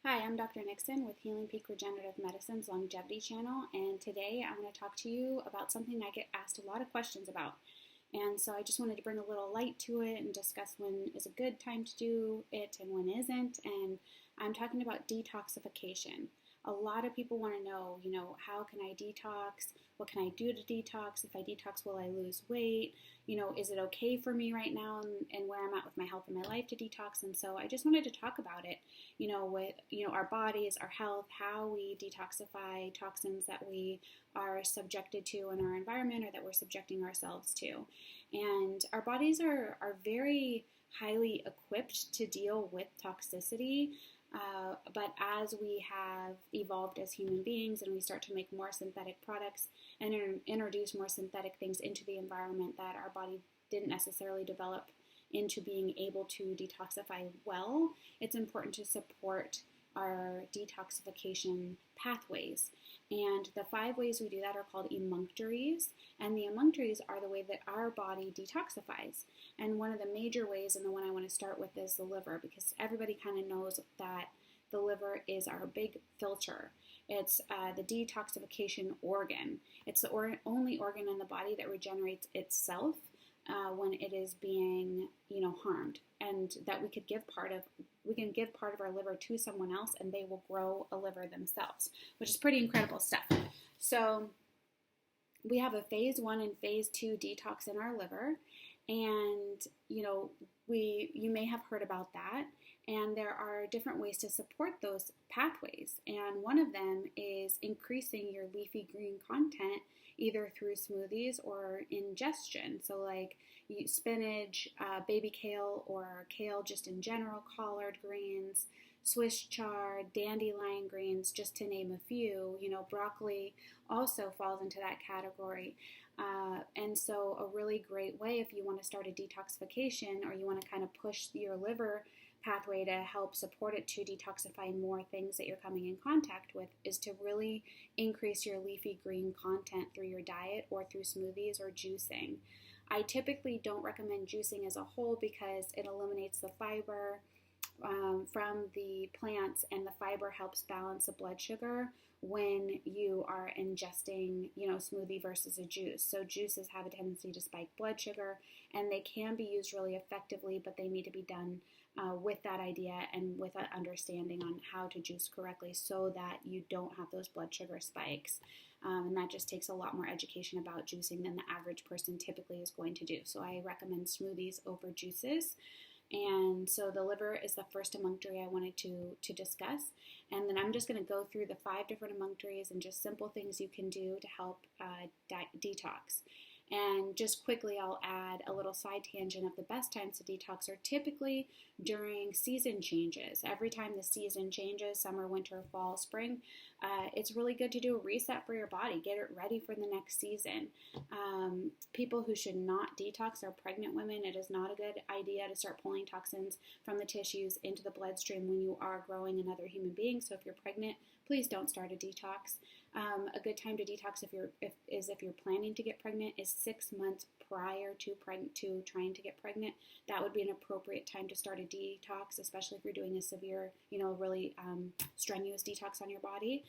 Hi, I'm Dr. Nixon with Healing Peak Regenerative Medicine's Longevity Channel, and today I'm going to talk to you about something I get asked a lot of questions about. And so I just wanted to bring a little light to it and discuss when is a good time to do it and when isn't. And I'm talking about detoxification. A lot of people want to know, how can I detox? What can I do to detox? If I detox, will I lose weight? Is it okay for me right now and where I'm at with my health and my life to detox? And so I just wanted to talk about it, with, our bodies, our health, how we detoxify toxins that we are subjected to in our environment or that we're subjecting ourselves to. And our bodies are very highly equipped to deal with toxicity. But as we have evolved as human beings and we start to make more synthetic products and introduce more synthetic things into the environment that our body didn't necessarily develop into being able to detoxify well, it's important to support our detoxification pathways. And the 5 ways we do that are called emunctories, and the emunctories are the way that our body detoxifies. And one of the major ways, and the one I want to start with, is the liver, because everybody kind of knows that the liver is our big filter. It's the detoxification organ. It's the only organ in the body that regenerates itself when it is being, harmed, and that we can give part of our liver to someone else, and they will grow a liver themselves, which is pretty incredible stuff. So we have a phase 1 and phase 2 detox in our liver, and you may have heard about that. And there are different ways to support those pathways. And one of them is increasing your leafy green content either through smoothies or ingestion. So like spinach, baby kale, or kale just in general, collard greens, Swiss chard, dandelion greens, just to name a few. Broccoli also falls into that category. And so a really great way if you want to start a detoxification or you want to kind of push your liver pathway to help support it to detoxify more things that you're coming in contact with is to really increase your leafy green content through your diet or through smoothies or juicing. I typically don't recommend juicing as a whole because it eliminates the fiber from the plants, and the fiber helps balance the blood sugar when you are ingesting, smoothie versus a juice. So juices have a tendency to spike blood sugar, and they can be used really effectively, but they need to be done with that idea and with an understanding on how to juice correctly so that you don't have those blood sugar spikes. And that just takes a lot more education about juicing than the average person typically is going to do. So I recommend smoothies over juices. And so the liver is the first emunctory I wanted to discuss. And then I'm just going to go through the 5 different emunctories and just simple things you can do to help detox. And just quickly, I'll add a little side tangent of the best times to detox are typically during season changes. Every time the season changes, summer, winter, fall, spring, it's really good to do a reset for your body. Get it ready for the next season. People who should not detox are pregnant women. It is not a good idea to start pulling toxins from the tissues into the bloodstream when you are growing another human being. So if you're pregnant, please don't start a detox. A good time to detox if you're planning to get pregnant is 6 months prior to trying to get pregnant. That would be an appropriate time to start a detox, especially if you're doing a severe, really strenuous detox on your body.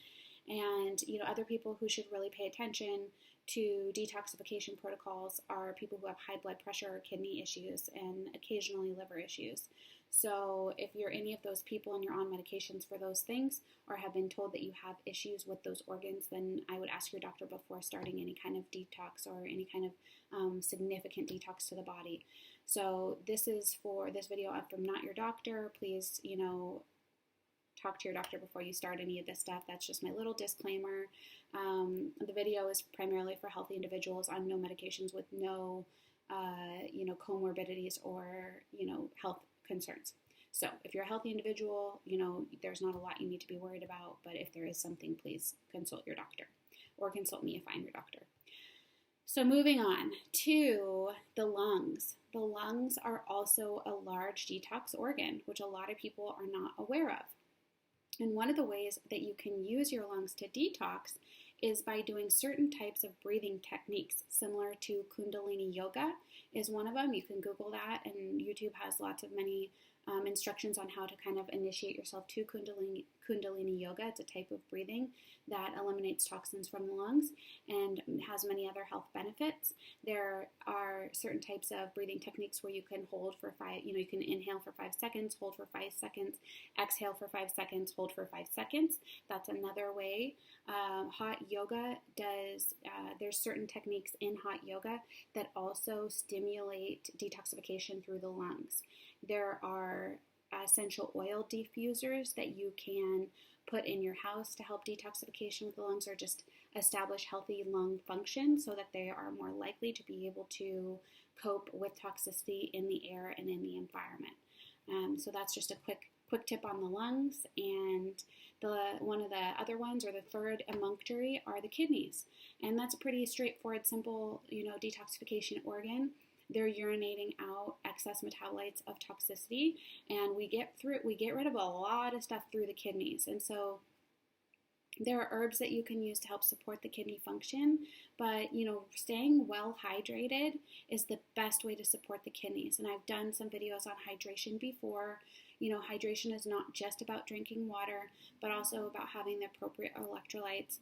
And other people who should really pay attention to detoxification protocols are people who have high blood pressure or kidney issues and occasionally liver issues. So if you're any of those people and you're on medications for those things or have been told that you have issues with those organs, then I would ask your doctor before starting any kind of detox or any kind of significant detox to the body. So this is for this video. I'm not your doctor. Please, talk to your doctor before you start any of this stuff. That's just my little disclaimer. The video is primarily for healthy individuals on no medications with no, comorbidities or, health concerns. So if you're a healthy individual, there's not a lot you need to be worried about, but if there is something, please consult your doctor or consult me if I'm your doctor. So moving on to the lungs. The lungs are also a large detox organ, which a lot of people are not aware of. And one of the ways that you can use your lungs to detox is by doing certain types of breathing techniques, similar to Kundalini Yoga is one of them. You can Google that, and YouTube has lots of many instructions on how to kind of initiate yourself to Kundalini Yoga. It's a type of breathing that eliminates toxins from the lungs and has many other health benefits. There are certain types of breathing techniques where you can hold for you can inhale for 5 seconds, hold for 5 seconds, exhale for 5 seconds, hold for 5 seconds. That's another way. Hot yoga there's certain techniques in hot yoga that also stimulate detoxification through the lungs. There are essential oil diffusers that you can put in your house to help detoxification with the lungs, or just establish healthy lung function so that they are more likely to be able to cope with toxicity in the air and in the environment. So that's just a quick tip on the lungs. And one of the other ones, or the third emunctory, are the kidneys. And that's a pretty straightforward, simple, detoxification organ. They're urinating out excess metabolites of toxicity, and we get rid of a lot of stuff through the kidneys. And so there are herbs that you can use to help support the kidney function, but staying well hydrated is the best way to support the kidneys. And I've done some videos on hydration before. Hydration is not just about drinking water, but also about having the appropriate electrolytes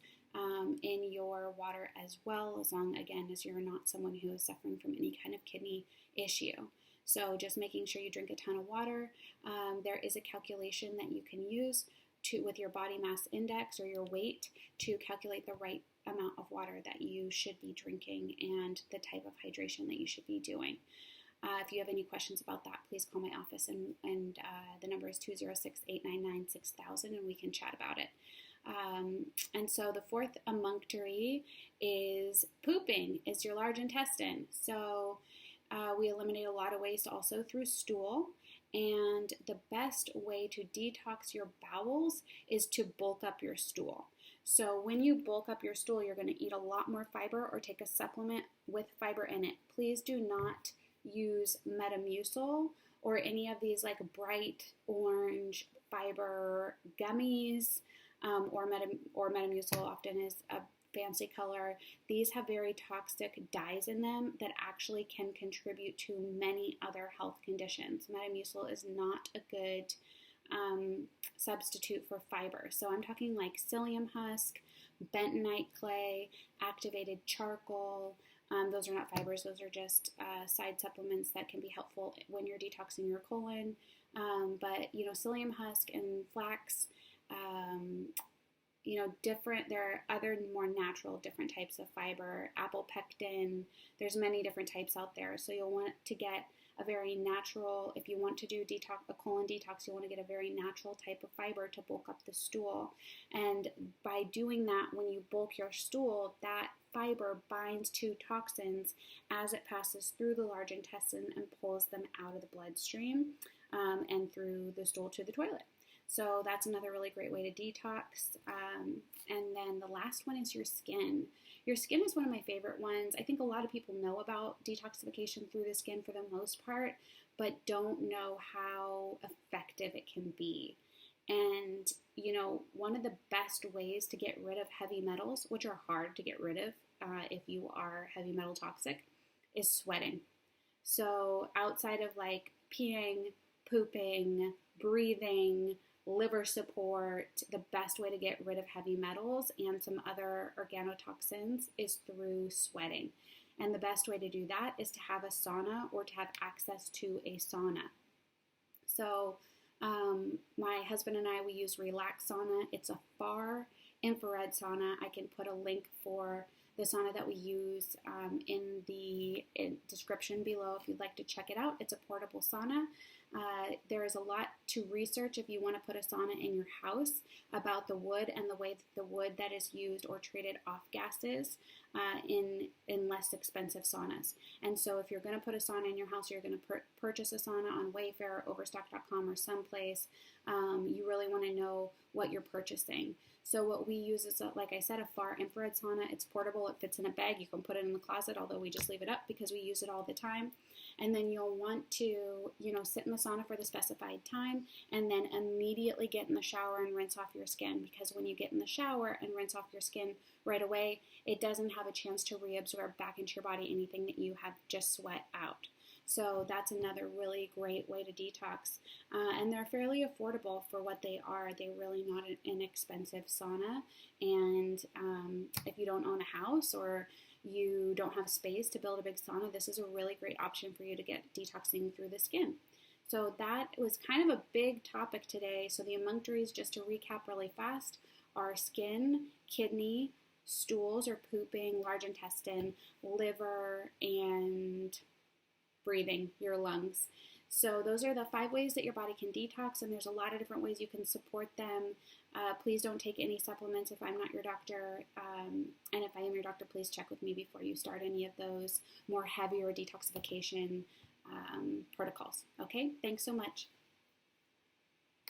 in your water as well, as long, again, as you're not someone who is suffering from any kind of kidney issue. So just making sure you drink a ton of water. There is a calculation that you can use with your body mass index or your weight to calculate the right amount of water that you should be drinking and the type of hydration that you should be doing. If you have any questions about that, please call my office, and the number is 206-899-6000, and we can chat about it. And so the fourth emunctory is pooping. It's your large intestine. So we eliminate a lot of waste also through stool. And the best way to detox your bowels is to bulk up your stool. So when you bulk up your stool, you're going to eat a lot more fiber or take a supplement with fiber in it. Please do not use Metamucil or any of these like bright orange fiber gummies, or Metamucil often is a fancy color. These have very toxic dyes in them that actually can contribute to many other health conditions. Metamucil is not a good substitute for fiber. So I'm talking like psyllium husk, bentonite clay, activated charcoal. Those are not fibers. Those are just side supplements that can be helpful when you're detoxing your colon. But psyllium husk and flax, there are other more natural different types of fiber, apple pectin. There's many different types out there. So you'll want to get a very natural, if you want to do a colon detox, you want to get a very natural type of fiber to bulk up the stool. And by doing that, when you bulk your stool, that fiber binds to toxins as it passes through the large intestine and pulls them out of the bloodstream and through the stool to the toilet. So that's another really great way to detox. And then the last one is your skin. Your skin is one of my favorite ones. I think a lot of people know about detoxification through the skin for the most part, but don't know how effective it can be. And, one of the best ways to get rid of heavy metals, which are hard to get rid of if you are heavy metal toxic, is sweating. So outside of like peeing, pooping, breathing, liver support, the best way to get rid of heavy metals and some other organotoxins is through sweating. And the best way to do that is to have a sauna or to have access to a sauna. So my husband and I, we use Relax Sauna. It's a far infrared sauna. I can put a link for the sauna that we use in the description below if you'd like to check it out. It's a portable sauna. There is a lot to research if you want to put a sauna in your house about the wood and the way that the wood that is used or traded off gases in less expensive saunas. And so if you're going to put a sauna in your house, you're going to purchase a sauna on Wayfair, Overstock.com, or someplace. You really want to know what you're purchasing. So what we use is, like I said, a far infrared sauna. It's portable. It fits in a bag. You can put it in the closet, although we just leave it up because we use it all the time. And then you'll want to, sit in the sauna for the specified time and then immediately get in the shower and rinse off your skin, because when you get in the shower and rinse off your skin right away, it doesn't have a chance to reabsorb back into your body anything that you have just sweat out. So that's another really great way to detox. And they're fairly affordable for what they are. They're really not an inexpensive sauna. And if you don't own a house or you don't have space to build a big sauna, this is a really great option for you to get detoxing through the skin. So that was kind of a big topic today. So the emunctories, just to recap really fast, are skin, kidney, stools or pooping, large intestine, liver, and breathing, your lungs. So those are the 5 ways that your body can detox, and there's a lot of different ways you can support them. Please don't take any supplements if I'm not your doctor, and if I am your doctor, please check with me before you start any of those more heavier detoxification protocols. Okay, thanks so much.